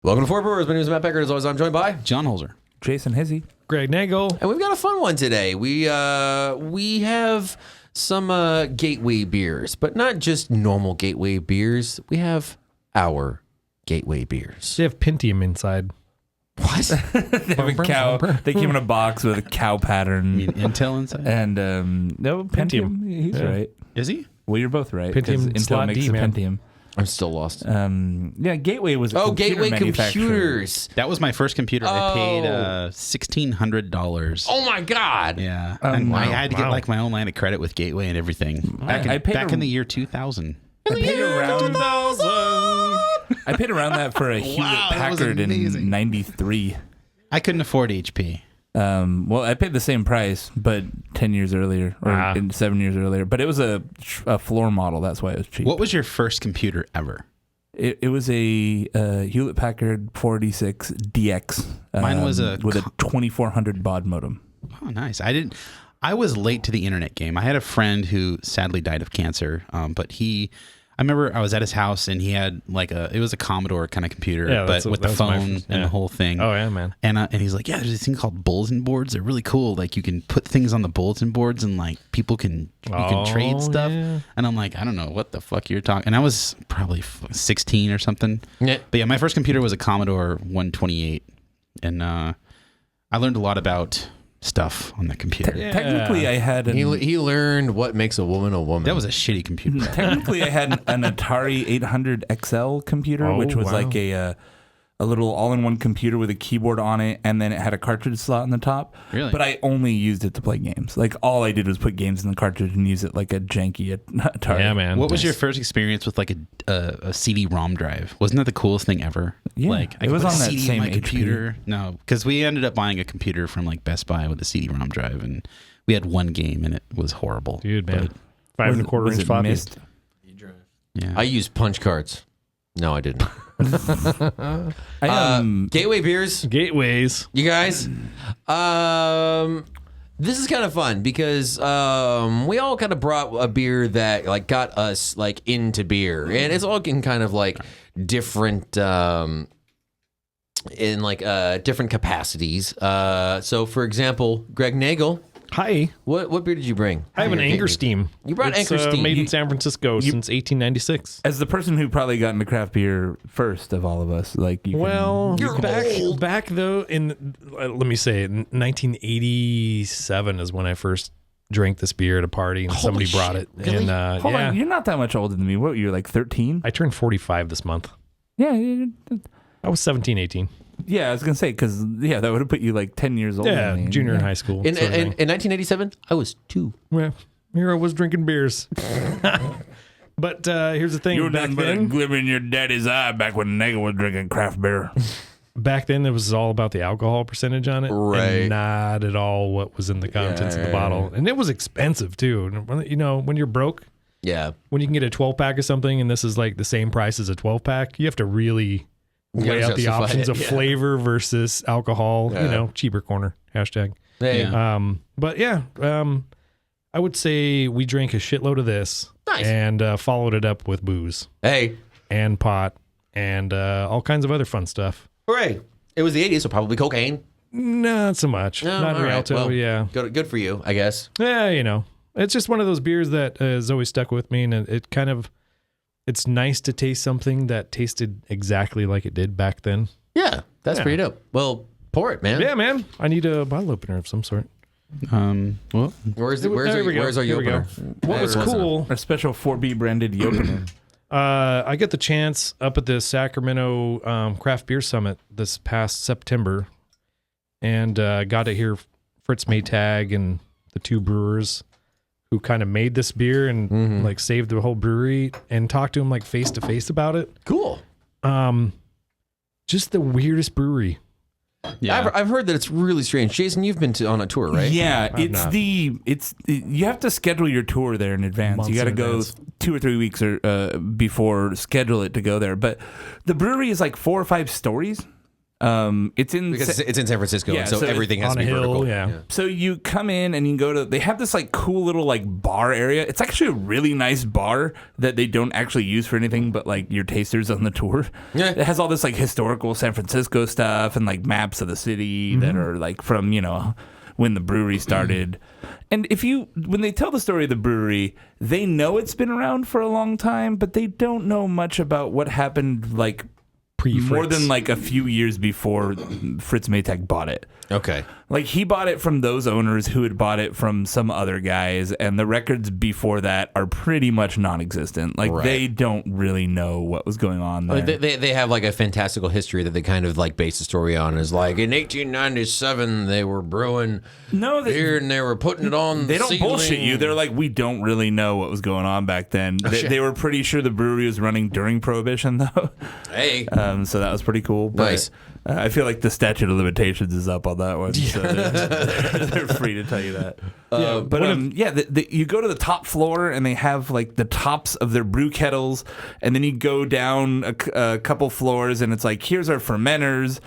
Welcome to Four Brewers. My name is Matt Becker. As always, I'm joined by John Holzer, Jason Hizzy, Greg Nagel, and we've got a fun one today. We have some gateway beers, but not just normal gateway beers. We have our gateway beers. they have Pentium inside. What? they have a cow. They came in a box with a cow pattern. you mean Intel inside? And no, Pentium. He's right. Is he? Well, you're both right. Pentium 'cause Intel slot makes D, a man. Pentium. I'm still lost. Yeah, Gateway was a computer Gateway manufacturer. Computers. That was my first computer. I paid $1,600. Oh my God. Yeah, Oh, and wow. I had to get like my own line of credit with Gateway and everything. I paid Back in the year 2000. I paid around. I paid around that for a Hewlett that was Packard in amazing. '93. I couldn't afford HP. Well, I paid the same price, but 10 years earlier, or 7 years earlier. But it was a floor model. That's why it was cheap. What was your first computer ever? It was a Hewlett Packard 486 DX. Mine was with a 2400 baud modem. Oh, nice. I was late to the internet game. I had a friend who sadly died of cancer, but I remember I was at his house and he had it was a Commodore kind of computer, but with the phone and the whole thing. Oh yeah, man. And he's like, yeah, there's this thing called bulletin boards. They're really cool. Like you can put things on the bulletin boards and like people you can trade stuff. Yeah. And I'm like, I don't know what the fuck you're talking. And I was probably 16 or something. Yeah. But yeah, my first computer was a Commodore 128, and I learned a lot about stuff on the computer. Yeah. Technically, I had He learned what makes a woman a woman. That was a shitty computer. Technically, I had an Atari 800 XL computer, which was like a little all-in-one computer with a keyboard on it, and then it had a cartridge slot in the top. Really? But I only used it to play games. Like, all I did was put games in the cartridge and use it like a janky Atari. Yeah, man. What was your first experience with like a CD-ROM drive? Wasn't that the coolest thing ever? Yeah, like I it could was put on a that CD same in my HP. computer. No, because we ended up buying a computer from like Best Buy with a CD-ROM drive, and we had one game, and it was horrible. Dude, man. But, 5 1/4 inch floppy. yeah, I used punch cards. No, I didn't. I, Gateway beers. Gateways. You guys, this is kind of fun because we all kind of brought a beer that like got us like into beer, and it's all in kind of like different in like different capacities. So, for example, Greg Nagel, Hi. what beer did you bring? I have an Anger Steam. You brought It's, Anchor Steam. made in San Francisco since 1896. as the person who probably got into craft beer first of all of us, like you Well, You're old. back though in let me say in 1987 is when I first drank this beer at a party and somebody Holy brought shit, it. really? And Hold yeah, on, you're not that much older than me. What, you're like 13? I turned 45 this month. Yeah, I was 17, 18. I was gonna say because that would have put you like 10 years older. Yeah, than me. junior in high school. In sort of thing. 1987, I was 2. Well, here I was drinking beers. But here's the thing. You were Back nothing but a then, glimmer in your daddy's eye back when Nagel was drinking craft beer. it was all about the alcohol percentage on it. Right. And not at all what was in the contents of the bottle. And it was expensive, too. You know, when you're broke, Yeah. when you can get a 12-pack of something and this is like the same price as a 12-pack, you have to really weigh out the justify options it, of yeah. flavor versus alcohol. Yeah. You know, cheaper corner, hashtag. Hey. Yeah. But yeah, I would say we drank a shitload of this Nice. and followed it up with booze Hey. and pot and all kinds of other fun stuff. Hooray. It was the 80s, so probably cocaine. Not so much. No, Not in all right. Rialto, Well, yeah. Good for you, I guess. Yeah, you know. It's just one of those beers that has always stuck with me, and it kind of, it's nice to taste something that tasted exactly like it did back then. Yeah, that's pretty dope. Well, pour it, man. Yeah, man. I need a bottle opener of some sort. Well, Where's There we go. our Here we go. opener? What was cool, A special 4B branded opener. I get the chance up at the Sacramento Craft Beer Summit this past September, and got to hear Fritz Maytag and the two brewers who kind of made this beer and like saved the whole brewery, and talk to them like face to face about it. Cool. Just the weirdest brewery. yeah. I've heard that it's really strange. Jason, you've been on a tour, right? Yeah, not. you have to schedule your tour there in advance. Months You got to in go advance. 2 or 3 weeks before schedule it to go there. But the brewery is like 4 or 5 stories It's in because it's in San Francisco, Yeah, and so so everything has on to a be hill, vertical. yeah. So you come in and you go to. They have this like cool little like bar area. It's actually a really nice bar that they don't actually use for anything but like your tasters on the tour. Yeah. It has all this like historical San Francisco stuff and like maps of the city that are like from when the brewery started. And when they tell the story of the brewery, they know it's been around for a long time, but they don't know much about what happened like more than like a few years before Fritz Maytag bought it. Okay. Like he bought it from those owners who had bought it from some other guys, and the records before that are pretty much non-existent. Like they don't really know what was going on there. They have like a fantastical history that they kind of like base the story on. Is like in 1897 they were brewing beer and they were putting it on. They don't ceiling. bullshit you. They're like, we don't really know what was going on back then. They were pretty sure the brewery was running during Prohibition though. Hey. So that was pretty cool. But, Nice. I feel like the statute of limitations is up on that one, so they're free to tell you that. You go to the top floor and they have like the tops of their brew kettles, and then you go down a couple floors and it's like, here's our fermenters,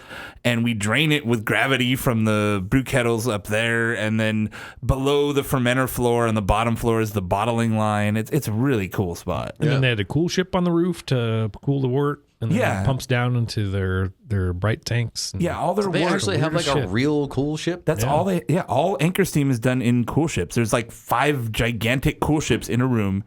and we drain it with gravity from the brew kettles up there, and then below the fermenter floor on the bottom floor is the bottling line. It's a really cool spot. And then they had a cool ship on the roof to cool the wort. And then it pumps down into their bright tanks. Yeah, all their They wort. actually have like a real cool ship. That's all they. Yeah, all Anchor Steam is done in cool ships. There's like 5 gigantic cool ships in a room,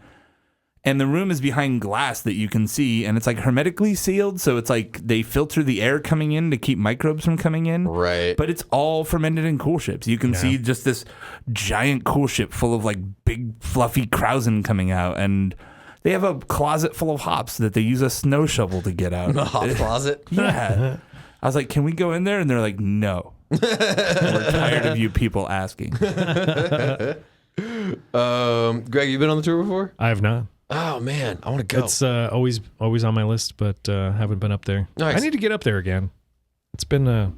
and the room is behind glass that you can see, and it's like hermetically sealed. So it's like they filter the air coming in to keep microbes from coming in. Right. But it's all fermented in cool ships. You can see just this giant cool ship full of like big fluffy krausen coming out, and they have a closet full of hops that they use a snow shovel to get out. A hop closet. Yeah. I was like, can we go in there? And they're like, no. We're tired of you people asking. Greg, you been on the tour before? I have not. Oh man, I want to go. It's always on my list, but haven't been up there. Nice. I need to get up there again. It's been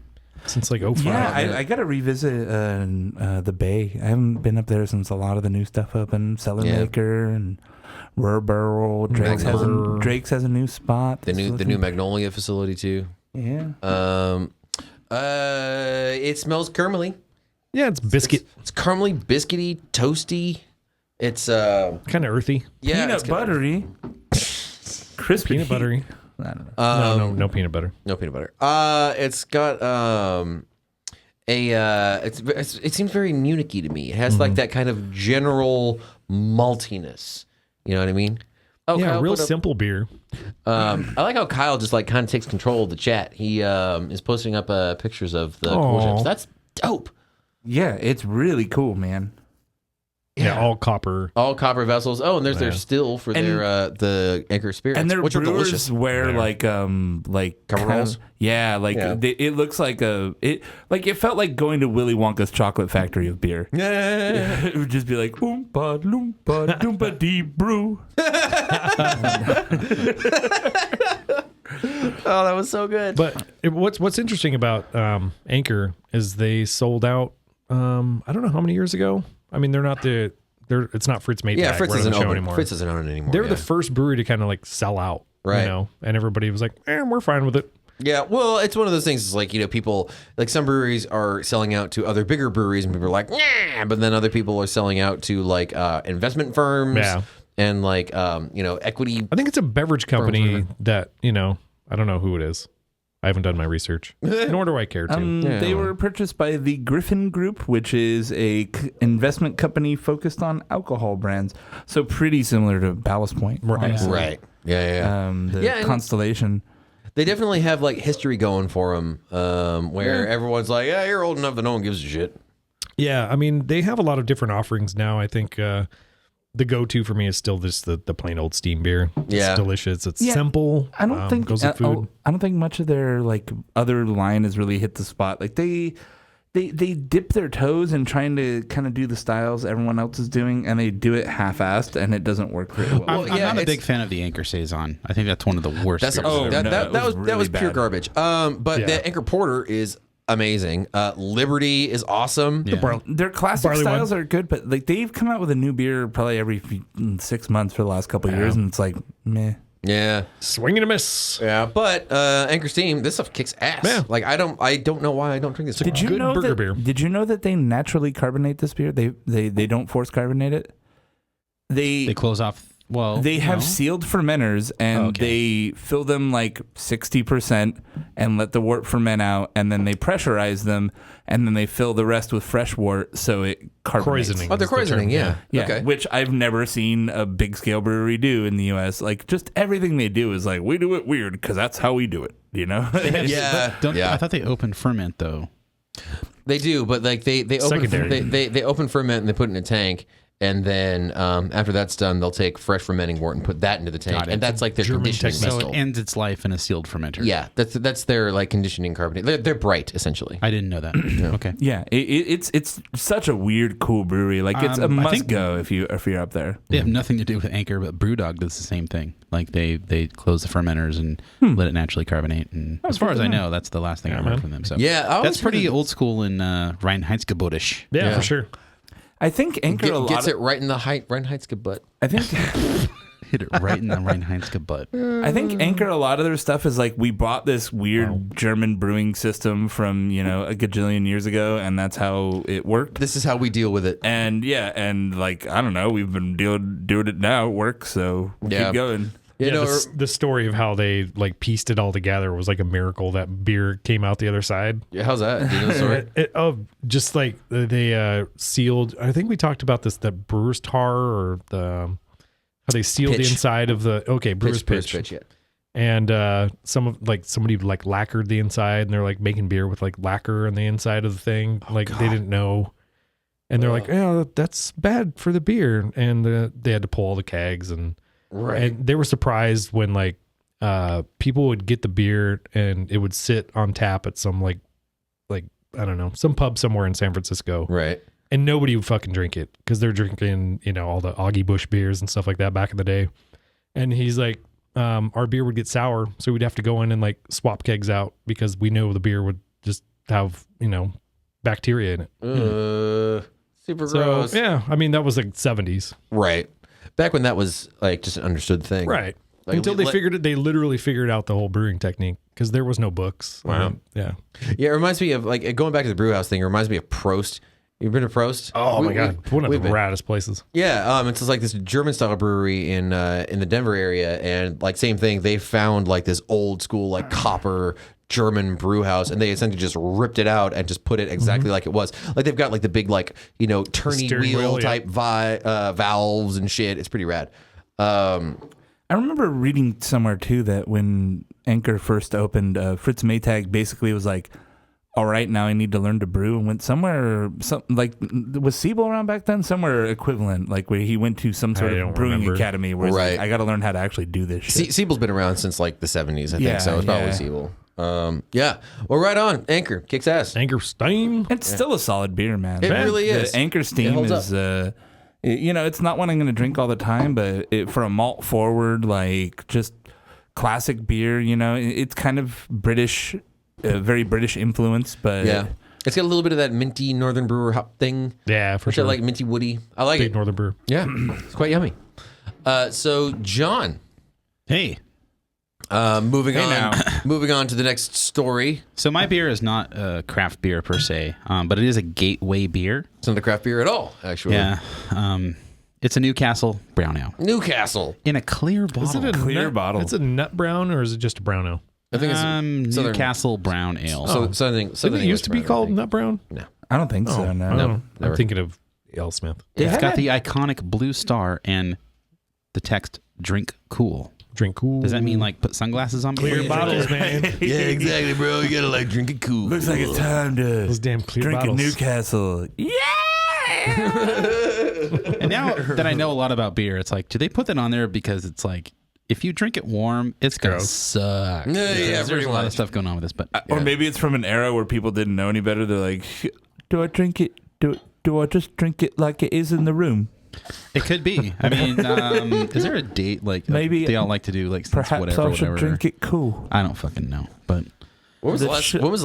since like 05. Yeah, I got to revisit the Bay. I haven't been up there since a lot of the new stuff opened. Cellar Maker and Rare Barrel. Drake's has a new spot. The new Magnolia facility too. Yeah. It smells caramely. Yeah, it's biscuit. It's caramely, biscuity, toasty. It's kind of earthy. yeah, Peanut it's kinda- buttery. Crispy. Peanut buttery. I don't know. No peanut butter. No peanut butter. It's got it seems very Munich-y to me. It has like that kind of general maltiness. You know what I mean? Oh, Yeah, Kyle real put up- simple beer. I like how Kyle just like kind of takes control of the chat. He is posting up pictures of the cool Aw. ships. That's dope. Yeah, it's really cool, man. Yeah, all copper. All copper vessels. Oh, and there's their still for their the Anchor Spirits, And their which are brewers delicious. wear like Coveralls? It looks like it felt like going to Willy Wonka's chocolate factory of beer. Yeah. It would just be like oompa loompa doompa dee brew. Oh, that was so good. But what's interesting about Anchor is they sold out. I don't know how many years ago. I mean, it's not Fritz Maytag. Yeah, Fritz running isn't the show open. anymore. Fritz isn't on it anymore. They were yeah. the first brewery to kind of like sell out, Right. You know, and everybody was like, we're fine with it. Yeah, well, it's one of those things. It's like, people like some breweries are selling out to other bigger breweries, and people are like, nah, but then other people are selling out to like investment firms, and like equity. I think it's a beverage company that I don't know who it is. I haven't done my research, nor do I care to. They were purchased by the Griffin Group, which is a investment company focused on alcohol brands. So pretty similar to Ballast Point. honestly. Right. Yeah. The Constellation. They definitely have like history going for them, where everyone's like, yeah, you're old enough that no one gives a shit. Yeah, I mean, they have a lot of different offerings now. I think the go-to for me is still just the plain old steam beer. Yeah. It's delicious. It's simple. I don't think goes with food. I don't think much of their like other line has really hit the spot. Like they dip their toes in trying to kind of do the styles everyone else is doing, and they do it half-assed, and it doesn't work very well. I'm not a big fan of the Anchor Saison. I think that's one of the worst. That's beers I've ever that had. was really pure bad. garbage. But the Anchor Porter is amazing. Liberty is awesome. Yeah. Their classic barley styles are good, but like they've come out with a new beer probably every 6 months for the last couple of years, and it's like meh. Yeah. Swing and a miss. Yeah, but Anchor Steam, this stuff kicks ass. Yeah. Like I don't know why I don't drink this. Did you Good know burger that? beer. Did you know that they naturally carbonate this beer? They don't force carbonate it. They close off. Well, they have sealed fermenters, and they fill them like 60% and let the wort ferment out, and then they pressurize them, and then they fill the rest with fresh wort so it carbonates. Croisening. Oh, they're croisening, yeah. Okay. Which I've never seen a big scale brewery do in the U.S. Like, just everything they do is like, we do it weird because that's how we do it, you know? I thought they open ferment, though. They do, but like they open ferment and they put it in a tank. And then after that's done, they'll take fresh fermenting wort and put that into the tank, and that's like their German conditioning technique. vessel. So it ends its life in a sealed fermenter. Yeah, that's their like conditioning carbonate. They're bright essentially. I didn't know that. Okay. Yeah, it's such a weird, cool brewery. Like, it's a must go if you're up there. They have nothing to do with Anchor, but BrewDog does the same thing. Like they close the fermenters and let it naturally carbonate. And as far as I know, that's the last thing I heard from them. So Yeah, that's pretty old school in Reinheitsgebot-ish. Yeah, for sure. I think Anchor gets it right in the Reinheitsgebot. I think hit it right in the Reinheitsgebot. I think Anchor, a lot of their stuff is like, we bought this weird German brewing system from, a gajillion years ago, and that's how it worked. This is how we deal with it. And and like, I don't know, we've been doing it now. It works, so we'll keep going. Yeah, the story of how they like pieced it all together was like a miracle that beer came out the other side. Yeah, how's that? Do you know the story? Just like they sealed. I think we talked about this, that Brewer's tar, or how they sealed the inside of the Brewer's pitch. Yeah. And somebody like lacquered the inside, and they're like making beer with like lacquer on the inside of the thing. They didn't know. And they're like, yeah, that's bad for the beer. And they had to pull all the kegs and they were surprised when like people would get the beer and it would sit on tap at some like I don't know, some pub somewhere in San Francisco. Right. And nobody would fucking drink it because they're drinking, all the Augie Busch beers and stuff like that back in the day. And he's like, our beer would get sour, so we'd have to go in and like swap kegs out because we know the beer would just have, bacteria in it. Super gross. Yeah, I mean, that was like 70s. Right. Back when that was like just an understood thing. Right. Like, Until they literally figured out the whole brewing technique because there was no books. Wow. Yeah. Yeah, it reminds me of like going back to the brew house thing. It reminds me of Prost. You've been to Prost? Oh my God. One of the raddest places. Yeah. It's just like this German style brewery in the Denver area. And like same thing, they found like this old school like copper German brew house, and they essentially just ripped it out and just put it exactly like it was. Like they've got like the big like turny wheel type valves and shit. It's pretty rad. I remember reading somewhere too that when Anchor first opened, Fritz Maytag basically was like, all right, now I need to learn to brew, and went somewhere, was Siebel around back then? Somewhere equivalent, like where he went to some sort of brewing academy where he's like, I got to learn how to actually do this shit. Siebel's been around since like the 70s, I think, so it's probably Siebel. Yeah. Well, right on. Anchor kicks ass. Anchor Steam. It's still a solid beer, man. It really is. The Anchor Steam is, it's not one I'm going to drink all the time, but for a malt forward, like just classic beer, it's kind of British, very British influence, but yeah. It's got a little bit of that minty Northern Brewer hop thing. Yeah, for sure. I like minty woody. I like Big it. Northern Brewer. Yeah. It's quite yummy. So John. Hey. Moving on to the next story. So my beer is not a craft beer per se, but it is a gateway beer. It's not a craft beer at all, actually. Yeah. It's a Newcastle brown ale. Newcastle. In a clear bottle. Is it a clear bottle? It's a nut brown, or is it just a brown ale? I think it's Newcastle brown ale. So something Didn't it used to be called nut brown? No. I don't think so, no. No, never. I'm thinking of L. Smith. It's got the iconic blue star and the text "Drink Cool." Drink cool. Does that mean like put sunglasses on? Clear bottles, man. Yeah, exactly, bro. You gotta like drink it cool. Looks like it's time to Those damn clear drink bottles. a Newcastle. Yeah! And now that I know a lot about beer, it's like, do they put that on there because it's like, if you drink it warm, it's gonna suck. Yeah, there's a lot of stuff going on with this, but Or maybe it's from an era where people didn't know any better. They're like, do I drink it? Do I just drink it like it is in the room? it could be. I mean, is there a date like Maybe they all like to do like since Perhaps whatever? I should drink it cool. I don't fucking know, but When was the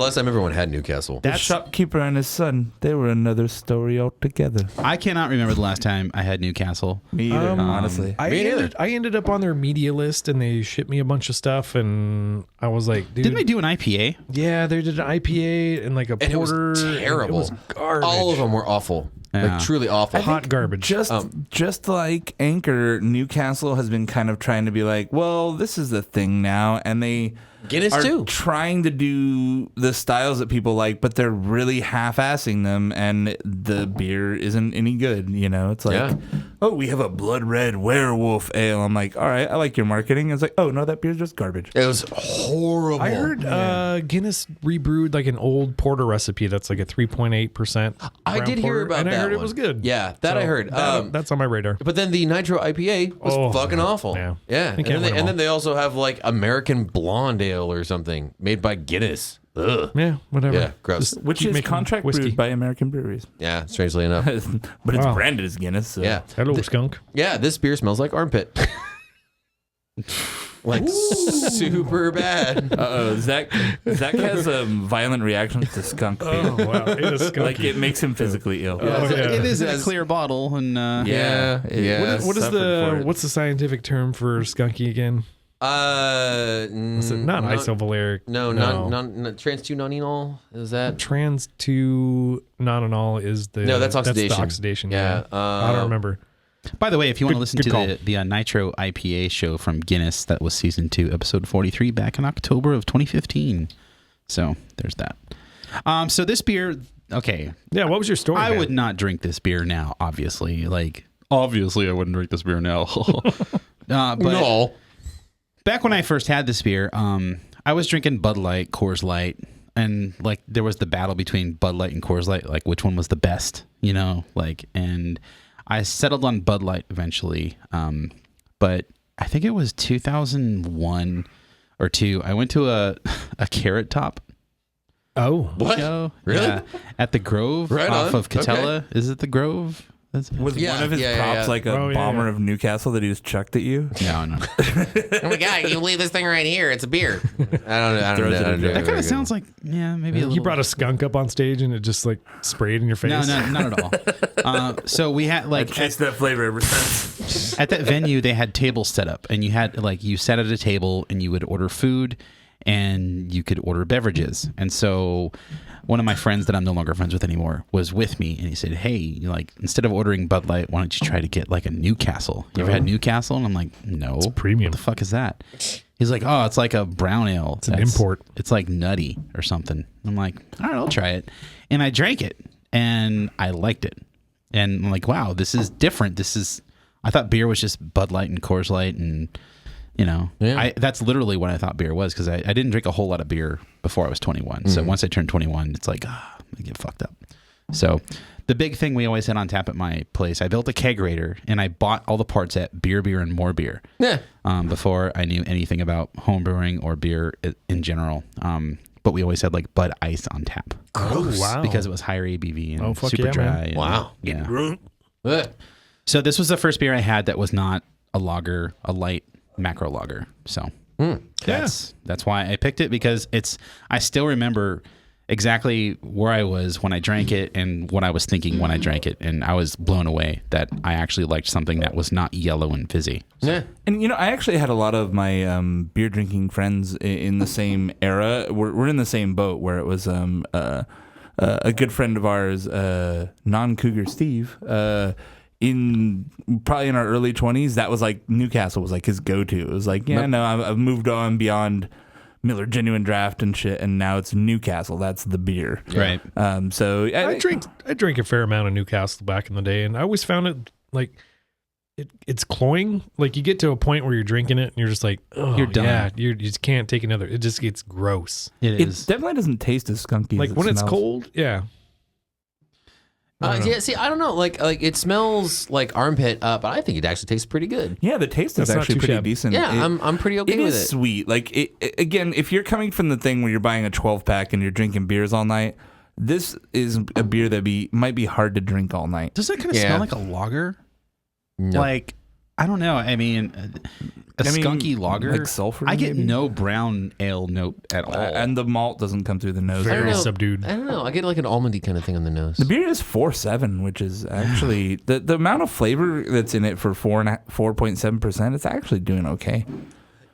last time everyone had Newcastle? The shopkeeper and his son, they were another story altogether. I cannot remember the last time I had Newcastle. Me either, honestly. I ended up on their media list, and they shipped me a bunch of stuff, and I was like, dude. Didn't they do an IPA? Yeah, they did an IPA and like a porter. It was terrible. It was garbage. All of them were awful. Yeah. Like truly awful. Hot garbage. Just like Anchor, Newcastle has been kind of trying to be like, well, this is the thing now, and they Guinness are too. trying to do the styles that people like, but they're really half-assing them, and the beer isn't any good. You know, it's like, oh, we have a blood red werewolf ale. I'm like, all right, I like your marketing. It's like, oh no, that beer's just garbage. It was horrible. I heard Guinness rebrewed like an old porter recipe that's like a 3.8%. I did hear about and that. I heard one. it was good. Yeah, that I heard. That's on my radar. But then the Nitro IPA was fucking awful. Yeah. And then they also have like American Blonde Ale or something made by Guinness. Ugh. Yeah, whatever. Yeah, gross. Which is contract brewed by American breweries. Yeah, strangely enough. But it's branded as Guinness. So. Yeah. Hello, skunk. Yeah, this beer smells like armpit. Like super bad. Zach has violent reactions to skunk beer. Oh wow, it is skunky. Like it makes him physically ill. It is in a clear bottle, and What's the scientific term for skunky again? Not isovaleric. No, not trans-2-nonenal. Is that trans-2-nonenal is the that's oxidation. That's the oxidation. Yeah. I don't remember. By the way, if you want to listen to the Nitro IPA show from Guinness, that was season 2, episode 43, back in October of 2015. So there's that. So this beer, okay. Yeah, what was your story? I would not drink this beer now, obviously. Obviously, I wouldn't drink this beer now. But no. Back when I first had this beer, I was drinking Bud Light, Coors Light, and there was the battle between Bud Light and Coors Light, which one was the best, and I settled on Bud Light eventually. But I think it was 2001 or 2. I went to a Carrot Top. Oh, what? Show. Really? Yeah, at the Grove off of Catella. Okay. Is it the Grove? Was one of his props like a bomber of Newcastle that he just chucked at you? No. Oh my god! You leave this thing right here. It's a beer. I don't know. That kind of sounds like maybe a little. You brought a skunk up on stage and it just sprayed in your face. No, not at all. So we had I chased that flavor ever since. At that venue, they had tables set up, and you had you sat at a table and you would order food, and you could order beverages, and so. One of my friends that I'm no longer friends with anymore was with me, and he said, hey, instead of ordering Bud Light, why don't you try to get a Newcastle? You ever had Newcastle? And I'm like, no. It's premium. What the fuck is that? He's like, oh, it's like a brown ale. It's an import. It's like nutty or something. I'm like, all right, I'll try it. And I drank it, and I liked it. And I'm like, wow, this is different. I thought beer was just Bud Light and Coors Light and... that's literally what I thought beer was, because I didn't drink a whole lot of beer before I was 21. Mm-hmm. So once I turned 21, it's like, I get fucked up. So the big thing we always had on tap at my place, I built a kegerator, and I bought all the parts at Beer, and More Beer. Yeah. Before I knew anything about home brewing or beer in general. But we always had Bud Ice on tap. Oh, wow. Because it was higher ABV and super dry. And, wow. Yeah. So this was the first beer I had that was not a lager, a light macro lager. So that's why I picked it, because I still remember exactly where I was when I drank it and what I was thinking when I drank it, and I was blown away that I actually liked something that was not yellow and fizzy. So. Yeah. And I actually had a lot of my beer drinking friends in the same era. We're in the same boat, where it was a good friend of ours, non-Cougar Steve, probably in our early 20s, that was Newcastle was his go-to. It was I've moved on beyond Miller Genuine Draft and shit, and now it's Newcastle. That's the beer, right? So I drank a fair amount of Newcastle back in the day, and I always found it it's cloying. You get to a point where you're drinking it and you're just oh, you're done. Yeah, you just can't take another. It just gets gross. It definitely doesn't taste as skunky. When it's cold, yeah. See, I don't know. It smells like armpit, but I think it actually tastes pretty good. Yeah, the taste is actually pretty decent. Yeah, I'm pretty okay with it. It is sweet. Again, if you're coming from the thing where you're buying a 12-pack and you're drinking beers all night, this is a beer that might be hard to drink all night. Does that kind of smell like a lager? No. I I don't know. I mean, skunky lager. Like sulfur. I get no brown ale note at all. And the malt doesn't come through the nose. Very subdued. I don't know. I get like an almondy kind of thing on the nose. The beer is 4.7, which is actually the amount of flavor that's in it for 4.7%. It's actually doing okay.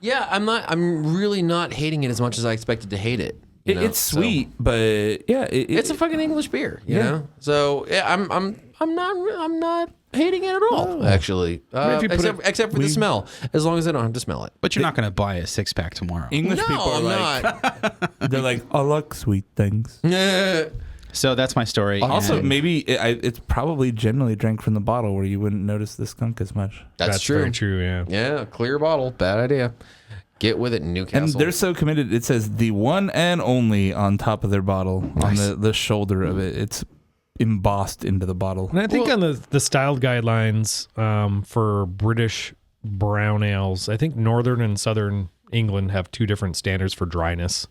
Yeah, I'm really not hating it as much as I expected to hate it. It's sweet, but yeah, it's a fucking English beer. You know, so yeah, I'm not hating it at all. Actually, except for the smell. As long as I don't have to smell it. But you're not going to buy a 6-pack tomorrow. English people are not. They're like, I like sweet things. So that's my story. Also, maybe it's probably generally drank from the bottle where you wouldn't notice the skunk as much. That's true. Very true. Yeah. Yeah, clear bottle. Bad idea. Get with it, Newcastle. And they're so committed. It says the one and only on top of their bottle, on the shoulder of it. It's embossed into the bottle. And I think on the style guidelines for British brown ales, I think Northern and Southern England have 2 different standards for dryness.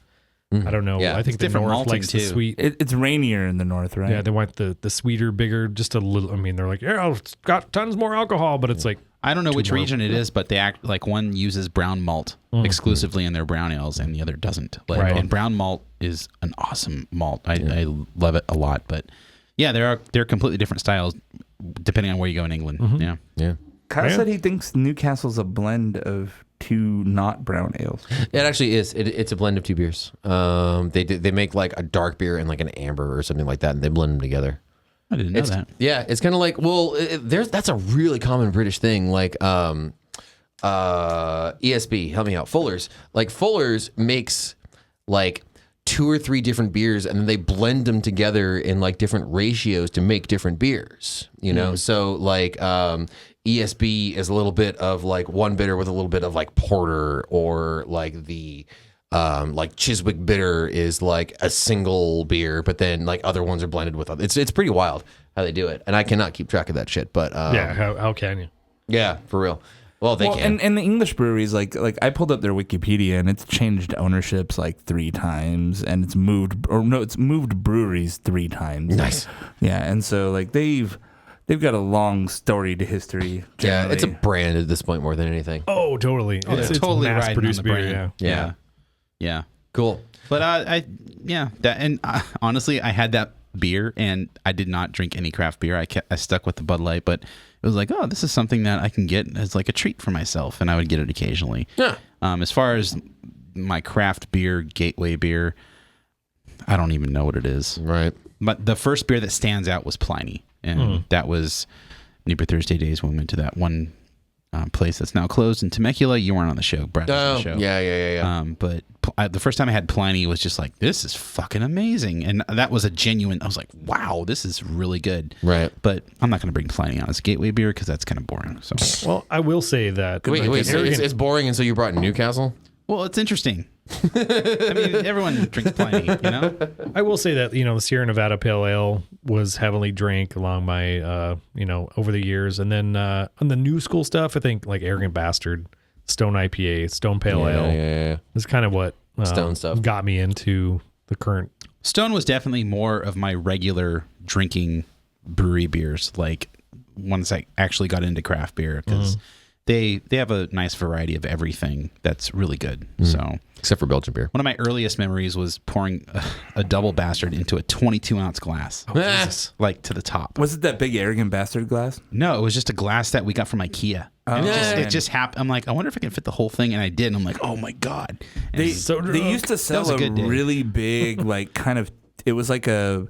I don't know. Yeah, I think the North likes the sweet. It's rainier in the North, right? Yeah, they want the sweeter, bigger, just a little. I mean, they're like, yeah, it's got tons more alcohol, but it's like. I don't know which region it is, but they act like one uses brown malt exclusively in their brown ales and the other doesn't. And brown malt is an awesome malt. I love it a lot. But yeah, they're completely different styles depending on where you go in England. Yeah. Kyle said he thinks Newcastle's a blend of 2 not brown ales. It actually is. It's a blend of 2 beers. They make like a dark beer and like an amber or something like that, and they blend them together. I didn't know that. Yeah, it's kind of like, that's a really common British thing. Like ESB, help me out. Fuller's. Like Fuller's makes like 2 or 3 different beers, and then they blend them together in like different ratios to make different beers. You know, so like ESB is a little bit of like one bitter with a little bit of like porter, or like the like Chiswick bitter is like a single beer, but then like other ones are blended with other. It's pretty wild how they do it, and I cannot keep track of that shit. But yeah, how can you? Yeah, for real. Well, they can. And the English breweries, like I pulled up their Wikipedia, and it's changed ownerships like 3 times, and it's moved breweries 3 times. Nice. Yeah, and so like they've got a long storied history. Generally. Yeah, it's a brand at this point more than anything. Oh, totally. It's totally mass riding produced on the beer. brand. Yeah. Yeah. Cool. But honestly, I had that beer and I did not drink any craft beer. I stuck with the Bud Light, but it was like, oh, this is something that I can get as like a treat for myself, and I would get it occasionally. Yeah. As far as my craft beer, gateway beer, I don't even know what it is. Right. But the first beer that stands out was Pliny, and that was Neighbor Thursday days when we went to that one place that's now closed in Temecula. You weren't on the show, Brad. Was on the show. Yeah. But the first time I had Pliny was just like, this is fucking amazing, and that was a genuine. I was like, wow, this is really good. Right. But I'm not going to bring Pliny on as a gateway beer because that's kind of boring. So, well, I will say that. Wait. So it's boring, and so you brought Newcastle? Well, it's interesting. I mean, everyone drinks Pliny, you know? I will say that, the Sierra Nevada Pale Ale was heavily drank along my, over the years. And then on the new school stuff, I think like Arrogant Bastard, Stone IPA, Stone Pale Ale is kind of what Stone stuff got me into the current. Stone was definitely more of my regular drinking brewery beers, like once I actually got into craft beer, because they have a nice variety of everything that's really good. So except for Belgian beer. One of my earliest memories was pouring a double bastard into a 22-ounce glass, like to the top. Was it that big Arrogant Bastard glass? No, it was just a glass that we got from IKEA. And it just happened. I'm like, I wonder if I can fit the whole thing, and I did. And I'm like, oh my god! And they used to sell a really big, like kind of. It was like a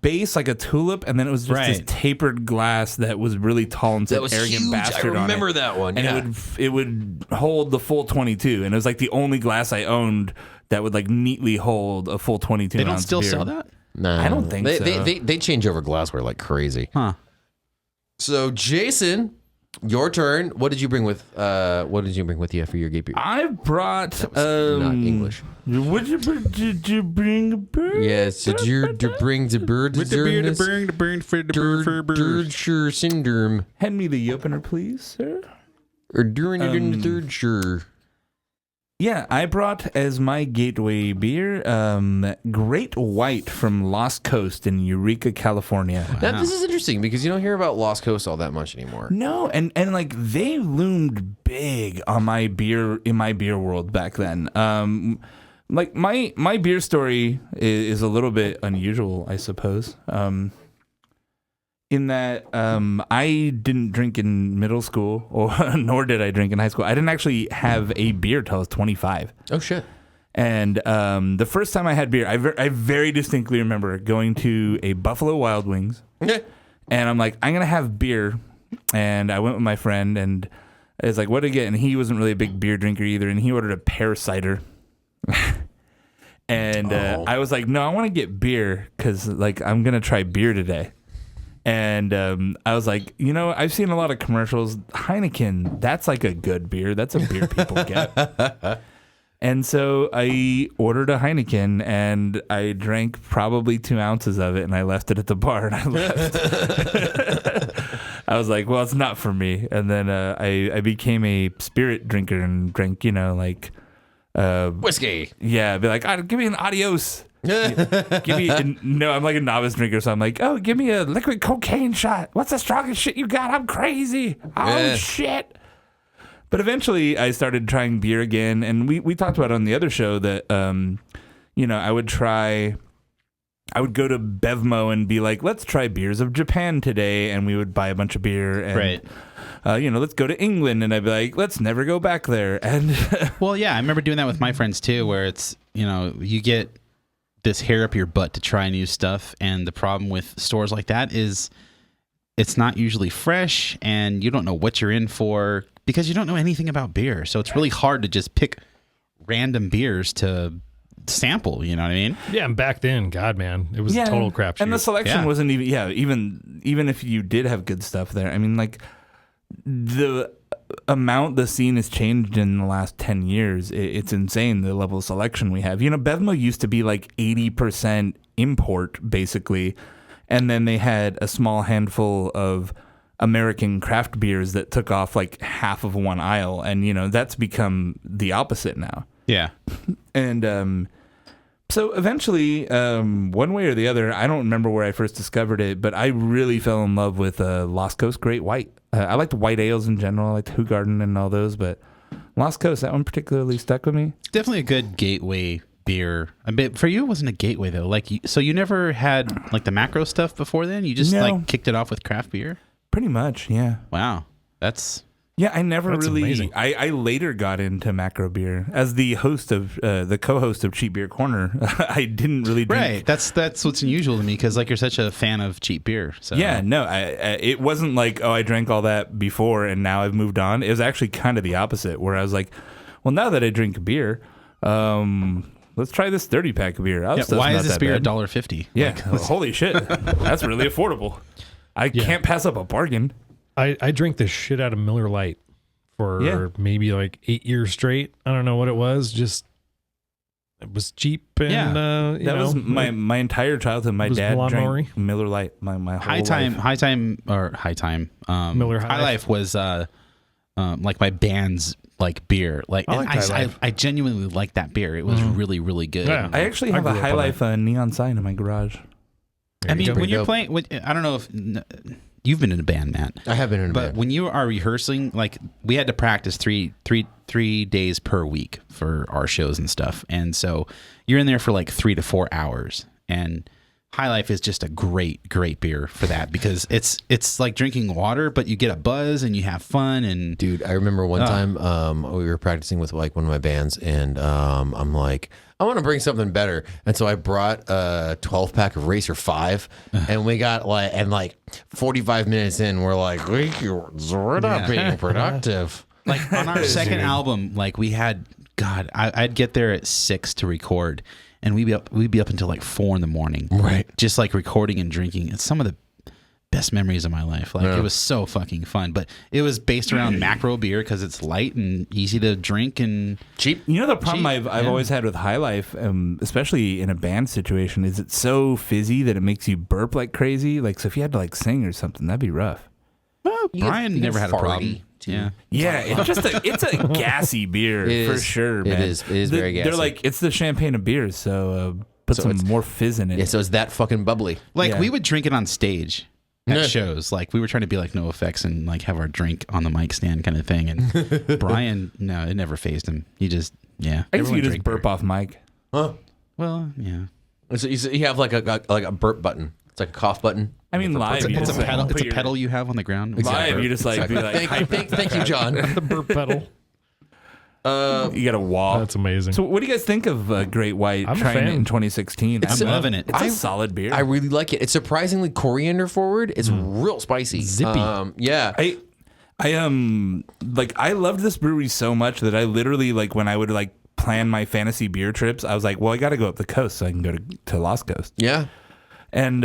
base, like a tulip, and then it was just this tapered glass that was really tall and said Arrogant huge. Bastard on it. I remember that one. And it would hold the full 22, and it was like the only glass I owned that would like neatly hold a full 22 ounce beer. They don't still sell that? No, I don't think so. They change over glassware like crazy. Huh. So Jason, your turn. What did you bring with? What did you bring with you for your gate beer? I brought not English. Did you bring a bird? Yes, did you bring the bird? With the bird for the bird sure syndrome. Hand me the opener, please, sir. Or during it in the third sure. Yeah, I brought as my gateway beer Great White from Lost Coast in Eureka, California. Wow. This is interesting because you don't hear about Lost Coast all that much anymore. No, and like they loomed big on my beer world back then. Like my beer story is a little bit unusual, I suppose. In that I didn't drink in middle school, or nor did I drink in high school. I didn't actually have a beer till I was 25. Oh, shit. And the first time I had beer, I very distinctly remember going to a Buffalo Wild Wings. And I'm like, I'm going to have beer. And I went with my friend, and I was like, what to get? And he wasn't really a big beer drinker either, and he ordered a pear cider. And I was like, no, I want to get beer because like I'm going to try beer today. And I was like, I've seen a lot of commercials. Heineken, that's like a good beer. That's a beer people get. And so I ordered a Heineken, and I drank probably 2 ounces of it, and I left it at the bar, and I left. I was like, well, it's not for me. And then I became a spirit drinker and drank, like... whiskey. Yeah, I'd be like, give me an adios. No, I'm like a novice drinker, so I'm like, oh, give me a liquid cocaine shot. What's the strongest shit you got? I'm crazy. Oh, shit. But eventually I started trying beer again, and we talked about on the other show that, I would go to Bevmo and be like, let's try beers of Japan today, and we would buy a bunch of beer, and right. Let's go to England, and I'd be like, let's never go back there. And well, yeah, I remember doing that with my friends too, where it's, you get this hair up your butt to try new stuff, and the problem with stores like that is it's not usually fresh, and you don't know what you're in for because you don't know anything about beer. So it's really hard to just pick random beers to sample, you know what I mean? Yeah, and back then, God, man, it was a total crapshoot. And the selection wasn't even, even if you did have good stuff there. I mean, like, the amount the scene has changed in the last 10 years, it's insane, the level of selection we have. Bevmo used to be like 80% import, basically, and then they had a small handful of American craft beers that took off like half of one aisle, and, that's become the opposite now. Yeah. And so eventually, one way or the other, I don't remember where I first discovered it, but I really fell in love with Lost Coast Great White. I liked white ales in general. I liked Hoegaarden and all those, but Lost Coast, that one particularly stuck with me. Definitely a good gateway beer. I mean, for you, it wasn't a gateway though. Like, so you never had like the macro stuff before then? You just like kicked it off with craft beer? Pretty much, yeah. Wow, that's... Yeah, I never That's really. Amazing. I later got into macro beer as the host of the co-host of Cheap Beer Corner. I didn't really drink. Right. That's what's unusual to me because like you're such a fan of cheap beer. So yeah, no, it wasn't like I drank all that before and now I've moved on. It was actually kind of the opposite, where I was like, well, now that I drink beer, let's try this 30-pack of beer. Why is this beer $1.50? Yeah, holy shit, that's really affordable. I can't pass up a bargain. I drink the shit out of Miller Lite for maybe like 8 years straight. I don't know what it was. Just it was cheap, and that was my entire childhood. My dad drank Miller Lite. My whole High Time. Miller High Life was like my band's like beer. Like I genuinely liked that beer. It was really, really good. Yeah. I actually have a High Life neon sign in my garage. I mean, when you're playing, I don't know if you've been in a band, Matt. I have been in a band. But when you are rehearsing, like we had to practice three days per week for our shows and stuff, and so you're in there for like 3 to 4 hours. And High Life is just a great beer for that because it's like drinking water, but you get a buzz and you have fun. And dude, I remember one time we were practicing with like one of my bands, and I'm like, I want to bring something better, and so I brought a 12-pack of Racer 5, and we got like 45 minutes in, we're like, we're not being productive. Like on our second album, like we had, God, I'd get there at 6 to record, and we'd be up until like 4 a.m, right? Just like recording and drinking. It's some of the best memories of my life. Like it was so fucking fun, but it was based around macro beer because it's light and easy to drink and cheap. You know, the problem I've always had with High Life, especially in a band situation, is it's so fizzy that it makes you burp like crazy. Like, so if you had to like sing or something, that'd be rough. Well, Brian never had a problem. Yeah. Yeah, it's a gassy beer for sure, man. It is very gassy. They're like, it's the champagne of beers, so put some more fizz in it. Yeah, so it's that fucking bubbly. Like we would drink it on stage at shows. Like we were trying to be like No Effects and like have our drink on the mic stand kind of thing. And Brian, no, it never phased him. He just I guess you just burp off mic. Huh? Well, yeah. So you have like a burp button. It's like a cough button. I mean, live. It's a pedal you have on the ground. Live, you just like be like, thank you, John. The burp pedal. You got a wall. That's amazing. So, what do you guys think of Great White? I'm a trying fan. it in 2016. I'm loving it. It's a solid beer. I really like it. It's surprisingly coriander forward. It's real spicy. Zippy. Yeah. I loved this brewery so much that I literally like when I would like plan my fantasy beer trips, I was like, well, I got to go up the coast so I can go to Lost Coast. Yeah. And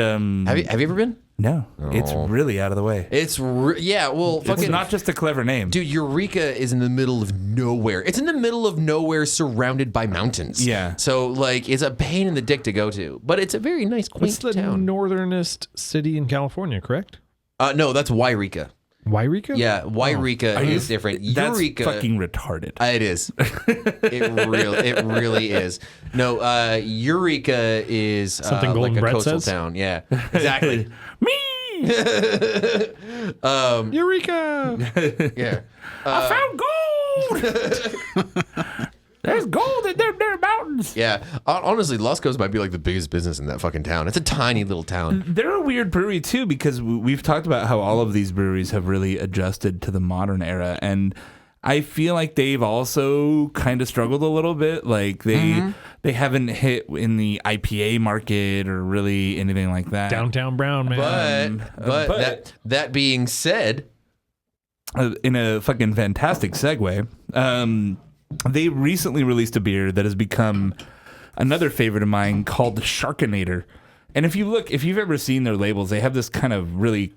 have you ever been? No, it's really out of the way. It's It's not just a clever name, dude. Eureka is in the middle of nowhere. It's in the middle of nowhere, surrounded by mountains. Yeah. So like, it's a pain in the dick to go to, but it's a very nice, quaint What's the town. northernest city in California? Correct? No, that's Wairika. Wairika? Yeah, Wairika is different. That's Eureka, fucking retarded. It is. It really is. No, Eureka is Something Golden like a Brett coastal says? town. Yeah, exactly. Me. Eureka! Yeah. I found gold. There's gold in them there mountains. Yeah. Honestly, Lost Coast might be like the biggest business in that fucking town. It's a tiny little town. They're a weird brewery too because we've talked about how all of these breweries have really adjusted to the modern era, and I feel like they've also kind of struggled a little bit. Like they haven't hit in the IPA market or really anything like that. Downtown Brown, man. But that being said, in a fucking fantastic segue, they recently released a beer that has become another favorite of mine called the Sharkinator. And if you've ever seen their labels, they have this kind of really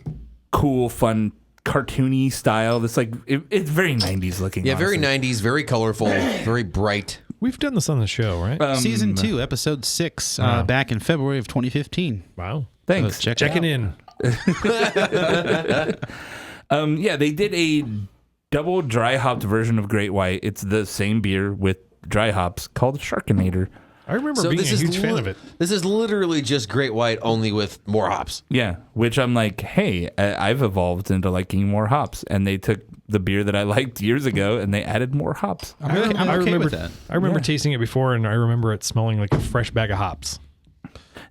cool, fun, cartoony style. That's like it's very 90s looking. yeah, honestly. very 90s, very colorful, very bright. We've done this on the show, right? Season 2, episode 6, back in February of 2015. Wow. Thanks. So check Checking it out. in. Yeah, they did a double dry hopped version of Great White. It's the same beer with dry hops called Sharkinator. I remember being a huge fan of it. This is literally just Great White, only with more hops. Yeah, which I'm like, hey, I've evolved into liking more hops. And they took the beer that I liked years ago and they added more hops. I'm okay remember with that. I remember tasting it before, and I remember it smelling like a fresh bag of hops.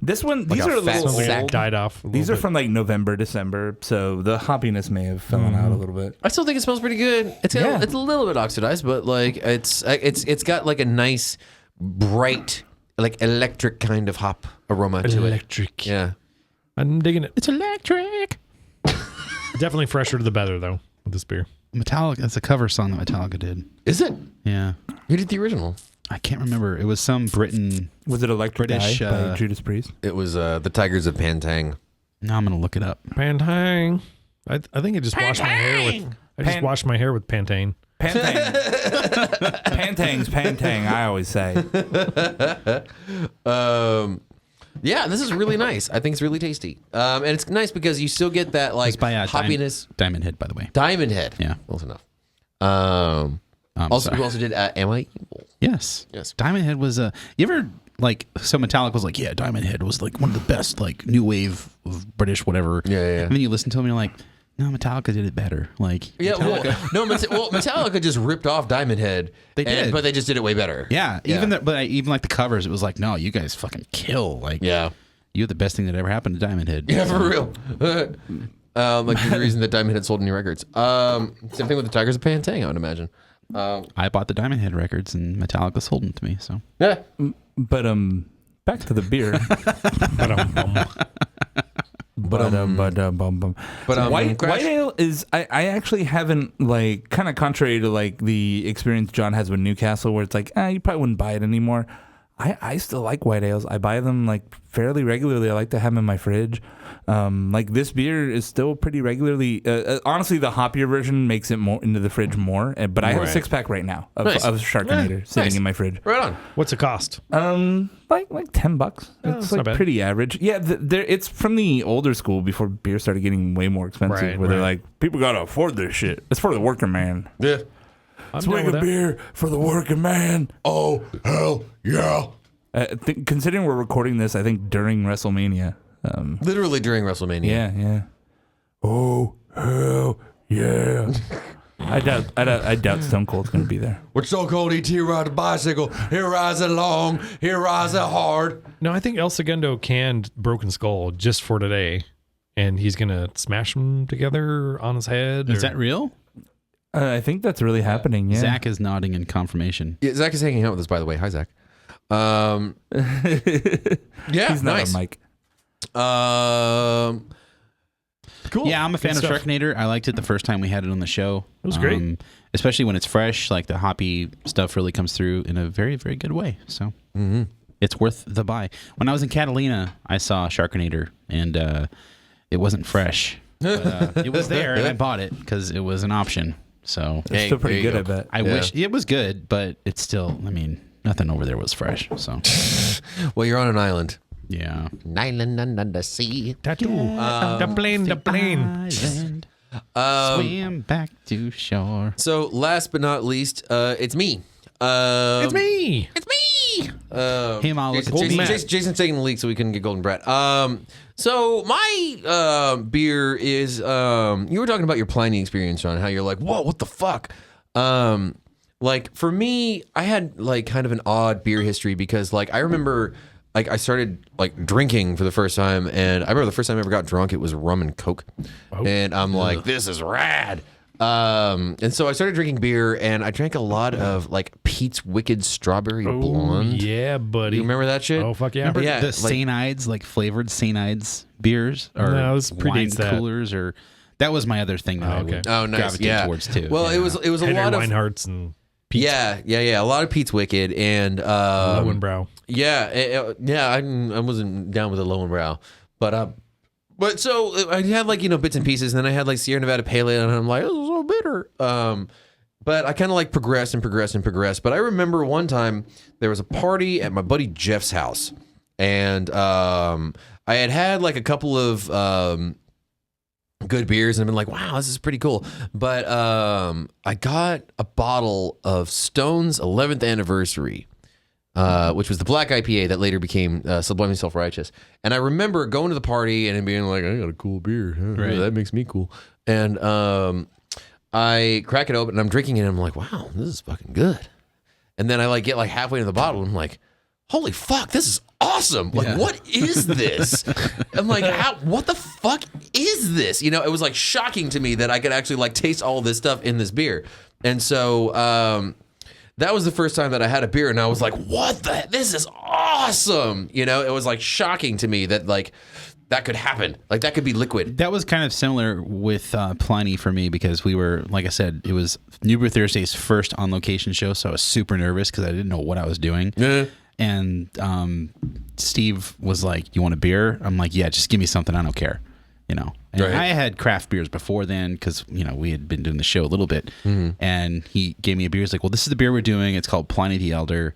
This one, Like these a are a fat little Something sack. old. died off. These are from like November, December, so the hoppiness may have fallen out a little bit. I still think it smells pretty good. It's Yeah. it's a little bit oxidized, but like it's got like a nice, bright, like electric kind of hop aroma to it. electric. Yeah. I'm digging it. It's electric. Definitely fresher to the better, though, with this beer. Metallica. That's a cover song that Metallica did. Is it? Yeah. Who did the original? I can't remember. It was some Britain. Was it Electric British, Eye by Judas Priest? It was the Tigers of Pantang. Now I'm going to look it up. Pantang. I think I just washed my hair with. I just washed my hair with Pantane. Pantang. Pantang's Pantang, I always say. Yeah, this is really nice. I think it's really tasty. And it's nice because you still get that like It's by hoppiness. Diamond Head, by the way. Diamond Head. Yeah. Close enough. Sorry. We also did Am I Evil? Yes. Yes. Diamond Head was you ever like so Metallica was like, yeah, Diamond Head was like one of the best like new wave of British whatever. Yeah. And then you listen to them and you're like, no, Metallica did it better. Like Yeah, Metallica, Metallica just ripped off Diamond Head. They did. But they just did it way better. yeah, even even like the covers, it was like, no, you guys fucking kill. Like Yeah. you're the best thing that ever happened to Diamond Head. Yeah, for real. Like the reason that Diamond Head sold any records. Same thing with the Tigers of Pantang, I would imagine. I bought the Diamond Head records and Metallica sold them to me. So Yeah. But back to the beer. White ale is I actually haven't like kind of contrary to like the experience John has with Newcastle where it's like you probably wouldn't buy it anymore. I still like white ales. I buy them like fairly regularly. I like to have them in my fridge. Like this beer is still pretty regularly. Honestly, the hoppier version makes it more into the fridge more. But I have a 6-pack right now of Sharkinator sitting in my fridge. Right on. What's it cost? Like $10. It's like pretty average. Yeah, it's from the older school before beer started getting way more expensive. Where they're like, people gotta afford this shit. It's for the working man. Yeah. Swing a beer for the working man. Oh hell yeah! Considering we're recording this, I think during WrestleMania. Literally during WrestleMania. Yeah. Oh hell yeah! I doubt Stone Cold's gonna be there. When Stone Cold ET ride a bicycle, he rides it long, he rides it hard. No, I think El Segundo canned Broken Skull just for today, and he's gonna smash them together on his head. Is that real? I think that's really happening. Yeah. Zach is nodding in confirmation. Yeah, Zach is hanging out with us, by the way. Hi, Zach. Yeah, he's not nice. a mic. Cool. Yeah, I'm a fan of Sharkinator. I liked it the first time we had it on the show. It was great. Especially when it's fresh. Like the hoppy stuff really comes through in a very, very good way. So it's worth the buy. When I was in Catalina, I saw Sharkinator, and it wasn't fresh. But, it was there, and I bought it because it was an option. So it's still pretty good, I bet. I wish it was good, but it's still, I mean, nothing over there was fresh. So, well, you're on an island. Yeah. An island under the sea. Tattoo. The plane. Island, swim back to shore. So, last but not least, it's me. It's me. It's me. Hey, Ma, look at Jason's taking the lead so we couldn't get Golden Brat. So my beer is you were talking about your Pliny experience, Sean, how you're like, whoa, what the fuck? Like for me, I had like kind of an odd beer history because like I remember like I started like drinking for the first time, and I remember the first time I ever got drunk, it was rum and Coke. And I'm like, this is rad. And so I started drinking beer, and I drank a lot of like Pete's Wicked Strawberry Blonde. Yeah, buddy. You remember that shit? Oh, fuck yeah. Remember Yeah, the like- St. Ides, like flavored St. Ides beers or No, this wine predates that. coolers, or that was my other thing that I would nice. gravitate Yeah. towards too. Well, Yeah. it was a Henry lot of Weinhardt's and Pete's yeah. A lot of Pete's Wicked and Lowenbrow. Yeah, I wasn't down with the Lowenbrow, but so I had like bits and pieces, and then I had like Sierra Nevada Pale Ale, and I'm like, oh, this is so bitter. But I kind of like progressed. But I remember one time there was a party at my buddy Jeff's house, and I had like a couple of good beers, and I've been like, wow, this is pretty cool. But I got a bottle of Stone's 11th anniversary, which was the black IPA that later became Sublimely Self-Righteous. And I remember going to the party and being like, I got a cool beer. Right. That makes me cool. And I crack it open and I'm drinking it and I'm like, wow, this is fucking good. And then I like get like halfway to the bottle and I'm like, holy fuck, this is awesome. Like, what is this? I'm like, what the fuck is this? It was like shocking to me that I could actually like taste all this stuff in this beer. And so that was the first time that I had a beer and I was like, this is awesome. It was like shocking to me that like that could happen. Like that could be liquid. That was kind of similar with Pliny for me because we were, like I said, it was New Brew Thursday's first on location show, so I was super nervous because I didn't know what I was doing. Yeah. And Steve was like, "You want a beer?" I'm like, "Yeah, just give me something. I don't care." And Right. I had craft beers before then because we had been doing the show a little bit, and he gave me a beer. He's like, "Well, this is the beer we're doing. It's called Pliny the Elder.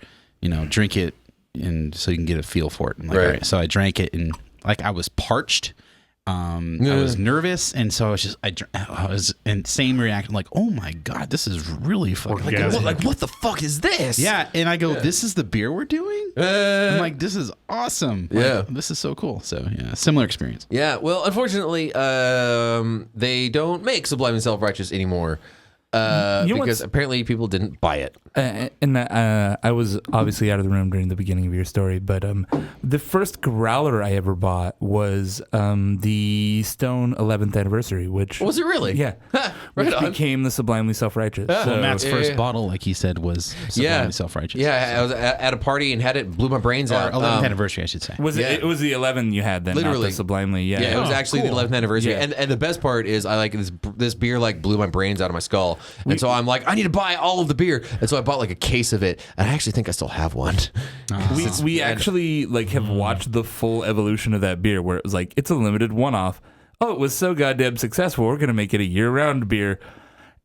Drink it, and so you can get a feel for it." I'm like, Right. all right. So I drank it, and like I was parched. I was nervous, and so I was in same reaction, like, "Oh my god, this is really fucking good." Like, what the fuck is this? Yeah, and I go, "This is the beer we're doing?" I'm like, "This is awesome." Like, Yeah. this is so cool. So yeah, similar experience. Yeah, well, unfortunately, they don't make Sublime Self-Righteous anymore because apparently people didn't buy it. I was obviously out of the room during the beginning of your story, but the first growler I ever bought was the Stone 11th anniversary, which Was it really? Yeah, Right which on. became the Sublimely Self-Righteous. Well, Matt's yeah, first yeah. bottle, like he said, was Sublimely Self-Righteous. Yeah, I was at a party and had it, blew my brains Or out. 11th anniversary, I should say. Was Yeah. it was the 11 you had then, Literally. not the Sublimely? Yeah, Yeah, it was actually the 11th anniversary, Yeah. and the best part is I like this beer like blew my brains out of my skull well. And so I'm like, I need to buy all of the beer. And so I bought like a case of it. And I actually think I still have one. We actually like have watched the full evolution of that beer, where it was like, it's a limited one-off. Oh, it was so goddamn successful. We're going to make it a year-round beer.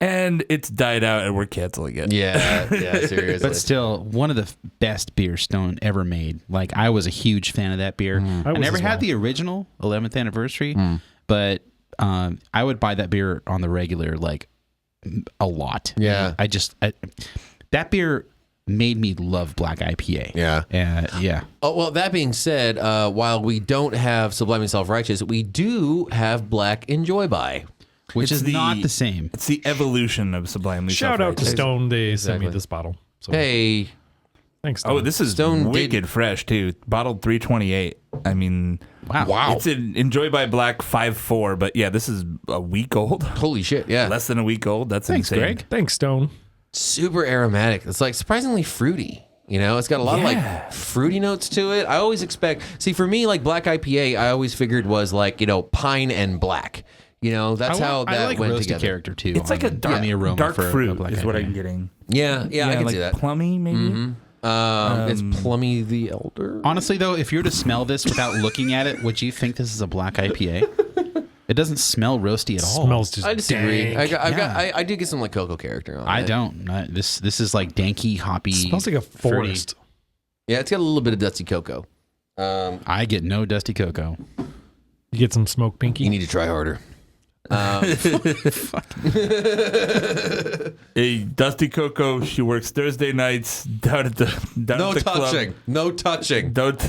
And it's died out, and we're canceling it. Yeah, seriously. But still, one of the best beers Stone ever made. Like, I was a huge fan of that beer. I never had the original 11th anniversary, but I would buy that beer on the regular, like, a lot. Yeah. That beer made me love Black IPA. Yeah. Yeah. Oh, well, that being said, while we don't have Sublimely Self-Righteous, we do have Black Enjoy By. Which is not the same. It's the evolution of Sublimely Shout out to Self-Righteous. Stone. They sent me this bottle. So Hey. thanks, Stone. Oh, this is Stone wicked fresh, too. Bottled 328. I mean, Wow. it's an Enjoy by Black 5.4, but yeah, this is a week old. Holy shit, yeah. Less than a week old. That's Thanks, insane. Greg. Thanks, Stone. Super aromatic. It's like surprisingly fruity. You know, it's got a lot of like fruity notes to it. I always expect, for me, like Black IPA, I always figured was like, pine and black. You know, that's how that I like went roasty together. character too. It's like a dark, aroma dark for fruit a Black is what IPA. I'm getting. Yeah, I can like see that. Plummy, maybe? It's Plummy the Elder. Honestly, though, if you were to smell this without looking at it, would you think this is a Black IPA? It doesn't smell roasty at all. Smells just I disagree. dank. I do get some like cocoa character on it. I don't. This is like danky, hoppy. Smells like a forest. Yeah, it's got a little bit of dusty cocoa. I get no dusty cocoa. You get some smoke pinky. You need to try harder. Hey, Dusty Coco, she works Thursday nights down at the club. No touching. Don't.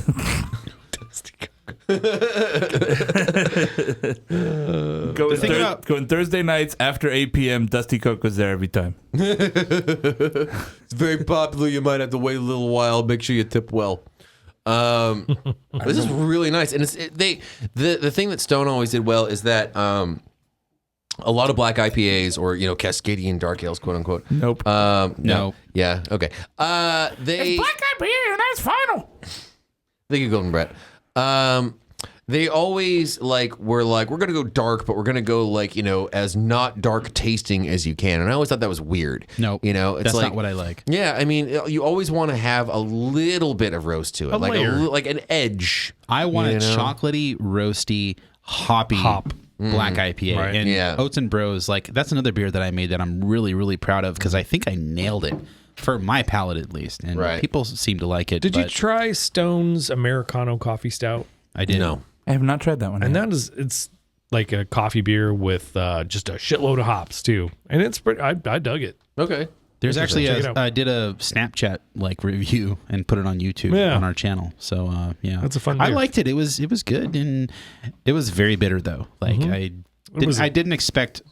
Going Thursday nights after 8 p.m. Dusty Coco's there every time. It's very popular. You might have to wait a little while. Make sure you tip well. This is really nice, and the thing that Stone always did well is that a lot of black IPAs or Cascadian dark ales, quote unquote. Nope. No. Yeah. Okay. They Black IPA, that's final. Thank you, Golden Brett. They always we're gonna go dark, but we're gonna go as not dark tasting as you can. And I always thought that was weird. No, it's that's not what I like. Yeah, I mean, you always want to have a little bit of roast to it, like an edge. I want a chocolatey, roasty, hoppy black IPA. Right. And Oats and Bros, that's another beer that I made that I'm really, really proud of because I think I nailed it. For my palate, at least. And people seem to like it. Did you try Stone's Americano Coffee Stout? I did. No. I have not tried that one. And it's like a coffee beer with just a shitload of hops, too. And it's pretty, I dug it. Okay. There's actually I did a Snapchat review and put it on YouTube on our channel. So that's a fun beer. I liked it. It was good, and it was very bitter though. I didn't expect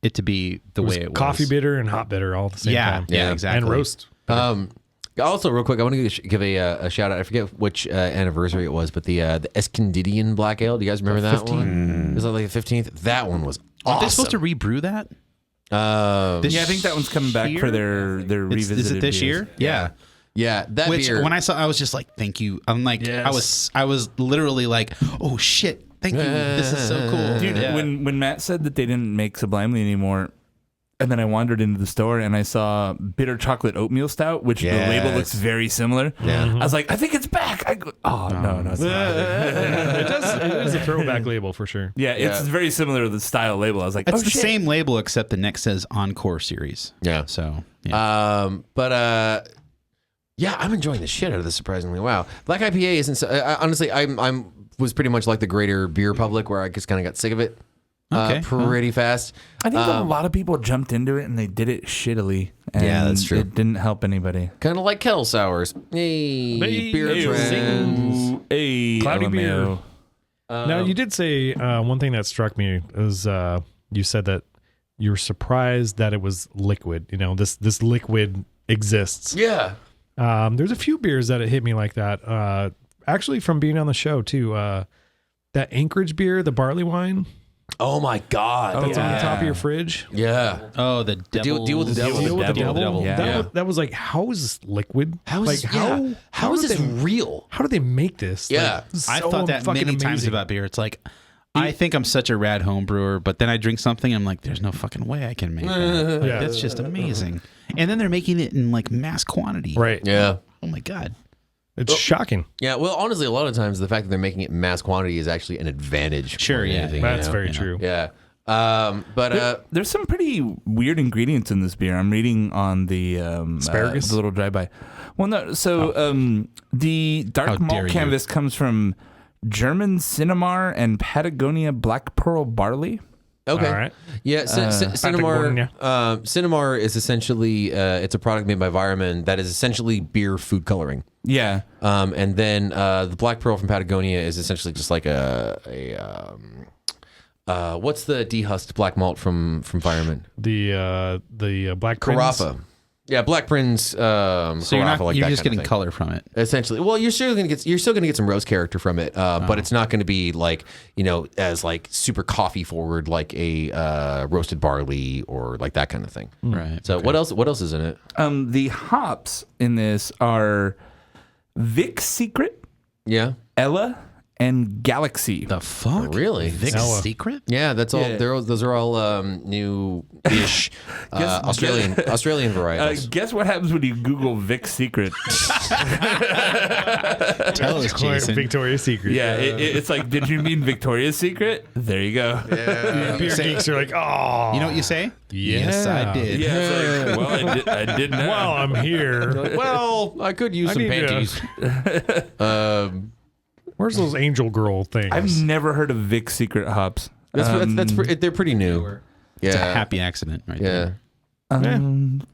it to be the way it was. Coffee bitter and hot bitter all at the same time. Yeah, exactly. And roast. Also, real quick, I want to give a shout out. I forget which anniversary it was, but the Escondidian Black Ale. Do you guys remember that 15. one? Was that like the 15th? That one was awesome. Aren't they supposed to rebrew that? I think that one's coming back for their revisited. Is it this year? Yeah. Yeah, that beer. When I saw, I was just like, "Thank you." I'm like, yes. I was literally like, "Oh shit, thank you! This is so cool." Dude, when Matt said that they didn't make Sublimely anymore, and then I wandered into the store and I saw bitter chocolate oatmeal stout, which the label looks very similar. Yeah. I was like, I think it's back. No, it's not. It is a throwback label for sure. Yeah, it's very similar to the style label. I was like, it's the same label except the next says Encore Series. Yeah. So, yeah, I'm enjoying the shit out of this. Surprisingly, wow. Black IPA isn't. Honestly, I was pretty much like the greater beer public, where I just kind of got sick of it. Pretty fast. I think a lot of people jumped into it and they did it shittily. And that's true. It didn't help anybody. Kind of like kettle sours. Hey, beer trends. Hey, Cloudy LMAO. beer. Now, you did say one thing that struck me is you said that you were surprised that it was liquid. This liquid exists. Yeah. There's a few beers that it hit me like that. Actually, from being on the show too. That Anchorage beer, the barley wine. Oh my God. That's on the top of your fridge. Yeah. Oh, the devil. Deal with the devil. Deal with the devil. Yeah. That was like, how is this liquid? How is this real? How do they make this? Yeah. Like, this is I so thought that fucking many times amazing. about beer. It's like, I think I'm such a rad home brewer, but then I drink something and I'm like, there's no fucking way I can make that. Like, that's just amazing. And then they're making it in like mass quantity. Right. Yeah. Oh my God. It's shocking. Yeah, well, honestly, a lot of times the fact that they're making it in mass quantity is actually an advantage. Sure, yeah. Anything, That's very true. Yeah. There's some pretty weird ingredients in this beer. I'm reading on the asparagus, the little drive-by. Well, no. So the dark malt canvas comes from German Cinnamar and Patagonia Black Pearl barley. Okay. All right. Yeah, Cinnamar is essentially it's a product made by Vireman that is essentially beer food coloring. Yeah. And then the Black Pearl from Patagonia is essentially just like what's the dehusked black malt from Vireman? The Black Prince. Carafa. Yeah, Black Prince. So you're just getting color from it, essentially. Well, you're still gonna get some roast character from it, but it's not going to be like as like super coffee forward like a roasted barley or like that kind of thing. right? So what else is in it? The hops in this are Vic's Secret, Yeah. Ella, and Galaxy. The fuck? Really? Vic's Ella. Secret? Yeah, that's all. Yeah. Those are all new-ish Australian varietals. Guess what happens when you Google Vic's Secret? Tell us, Jason. Victoria's Secret. Yeah, it's like, did you mean Victoria's Secret? There you go. Beer geeks are like, oh. You know what you say? Yeah. Yes, I did. Yeah, it's like, well, I did know. Well, I'm here. Well, I could use some need panties. Where's those Angel Girl things? I've never heard of Vic's Secret hops. They're pretty new. Yeah. It's a happy accident, right? Yeah. And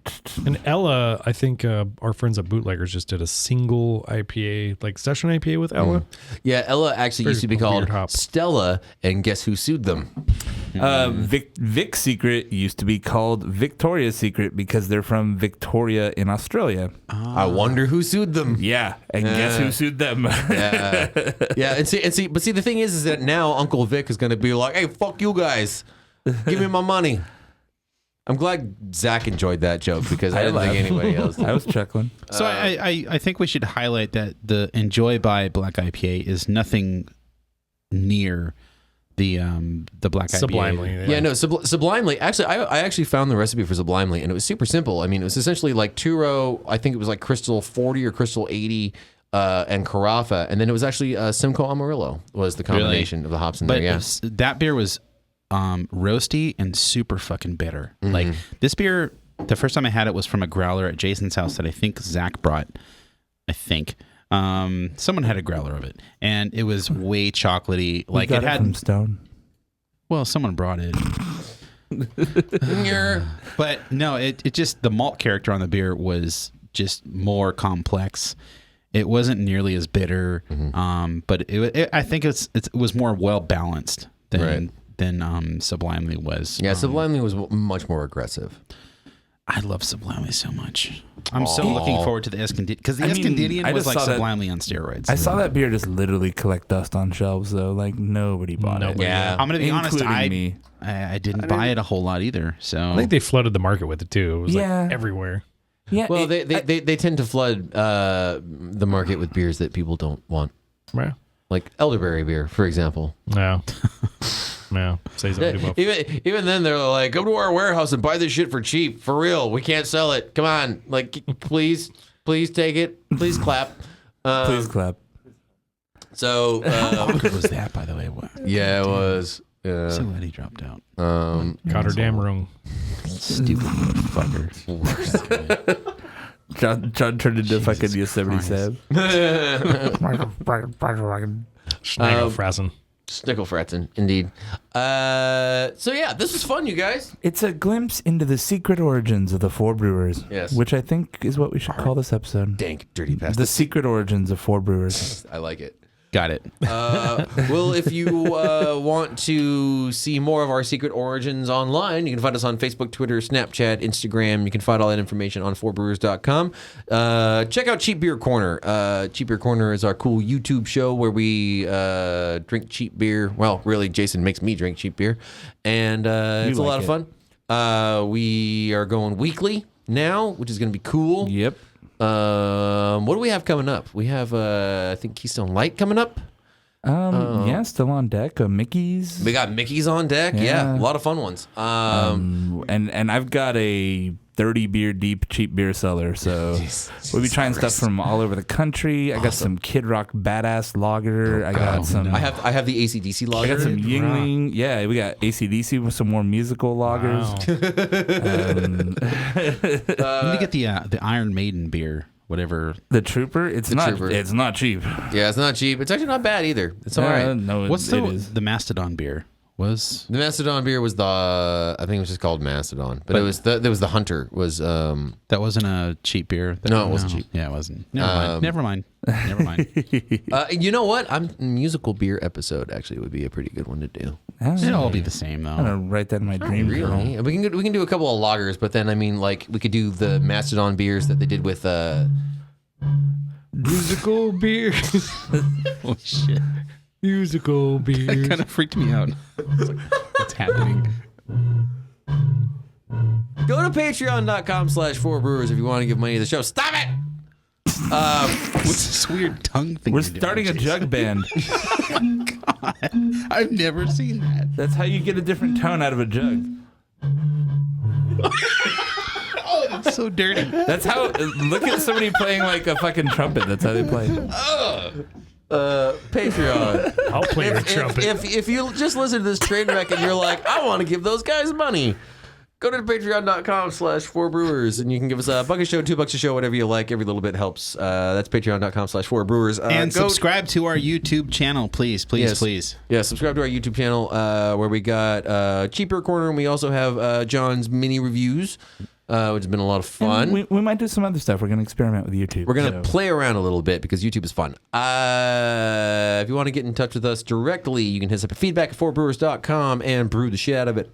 Ella, I think our friends at Bootleggers just did a single IPA, like session IPA with Ella. Yeah, Ella actually used to be Very called weird hop. Stella, and guess who sued them? Vic's Secret used to be called Victoria's Secret because they're from Victoria in Australia. I wonder who sued them. Yeah, and guess who sued them? Yeah, and see, but the thing is that now Uncle Vic is going to be like, "Hey, fuck you guys, give me my money." I'm glad Zach enjoyed that joke because I didn't think anybody else did. I was chuckling. So I think we should highlight that the Enjoy by Black IPA is nothing near the Black IPA. Sublimely. Yeah, no, Sublimely. Actually, I actually found the recipe for Sublimely, and it was super simple. I mean, it was essentially like two-row. I think it was like Crystal 40 or Crystal 80, and Carafa, and then it was actually Simcoe Amarillo was the combination of the hops in there. Yeah, that beer was roasty and super fucking bitter. Mm-hmm. Like this beer, the first time I had it was from a growler at Jason's house that I think Zach brought. I think someone had a growler of it, and it was way chocolatey. Like it had from Stone. Well, someone brought it. But no, it just the malt character on the beer was just more complex. It wasn't nearly as bitter, but I think it was more well balanced than Sublimely was. Yeah, Sublimely was much more aggressive. I love Sublimely so much. I'm so looking forward to the Escondidian because the Escondidian was like Sublimely on steroids. I saw that beer just literally collect dust on shelves though. Like nobody bought it. Yeah, I'm gonna be honest. Including me. I didn't buy it a whole lot either. So I think they flooded the market with it too. It was like everywhere. Yeah. Well, they tend to flood the market with beers that people don't want, Yeah. like elderberry beer, for example. No. No. Say something about Even then, they're like, "Come to our warehouse and buy this shit for cheap, for real. We can't sell it. Come on, like, please take it. Please clap. Please clap. So, how awkward was that, by the way? yeah, it was. Yeah. So glad he dropped out. got her damn wrong. Stupid motherfucker. John turned into fucking Yosemite Sam. Schneiderfrassen. Snickelfratzen, indeed. So yeah, this was fun, you guys. It's a glimpse into the secret origins of the Four Brewers. Yes. Which I think is what we should call this episode. Dank, dirty bastard. The secret origins of Four Brewers. I like it. Got it. Well, if you want to see more of our secret origins online, you can find us on Facebook, Twitter, Snapchat, Instagram. You can find all that information on fourbrewers.com. Check out Cheap Beer Corner. Cheap Beer Corner is our cool YouTube show where we drink cheap beer. Well, really, Jason makes me drink cheap beer. And it's a lot of fun. We are going weekly now, which is going to be cool. Yep. What do we have coming up? We have, I think, Keystone Light coming up. Yeah, Yeah, still on deck. Mickey's. We got Mickey's on deck. Yeah, a lot of fun ones. And I've got a 30 beer deep cheap beer cellar, so we'll be trying stuff from all over the country. I got some Kid Rock badass lager. I got some. I have the AC/DC lager. I got some Yingling. Yeah, we got AC/DC with some more musical lagers. Wow. Let me get the Iron Maiden beer. Whatever. The Trooper, it's not cheap. Yeah, it's not cheap. It's actually not bad either. It's all right. No, what's the Mastodon beer? The Mastodon beer was I think it was just called Mastodon, but it was the Hunter was. That wasn't a cheap beer. No, it wasn't cheap. Yeah, it wasn't. Never mind. You know what? Musical beer episode actually would be a pretty good one to do. It'll all be the same though. I'm gonna write that in my dream. Really? We can do a couple of lagers, but then I mean, like we could do the Mastodon beers that they did with musical beers. Oh shit. Musical beers. That kind of freaked me out. Like, what's happening? Go to patreon.com/4brewers if you want to give money to the show. Stop it! What's this weird tongue thing? We're starting a jug band. Oh my god. I've never seen that. That's how you get a different tone out of a jug. Oh, that's so dirty. That's how. Look at somebody playing like a fucking trumpet. That's how they play. Patreon. I'll play your trumpet. If you just listen to this train wreck and you're like, I want to give those guys money, go to patreon.com/4brewers and you can give us $1 a show, $2 a show, whatever you like. Every little bit helps. That's patreon.com/4brewers. And subscribe to our YouTube channel, please. Yeah, subscribe to our YouTube channel where we got Cheaper Corner, and we also have John's mini reviews. Which has been a lot of fun. We might do some other stuff. We're going to experiment with YouTube. We're going to play around a little bit because YouTube is fun. If you want to get in touch with us directly, you can hit us up at feedback@4brewers.com and brew the shit out of it.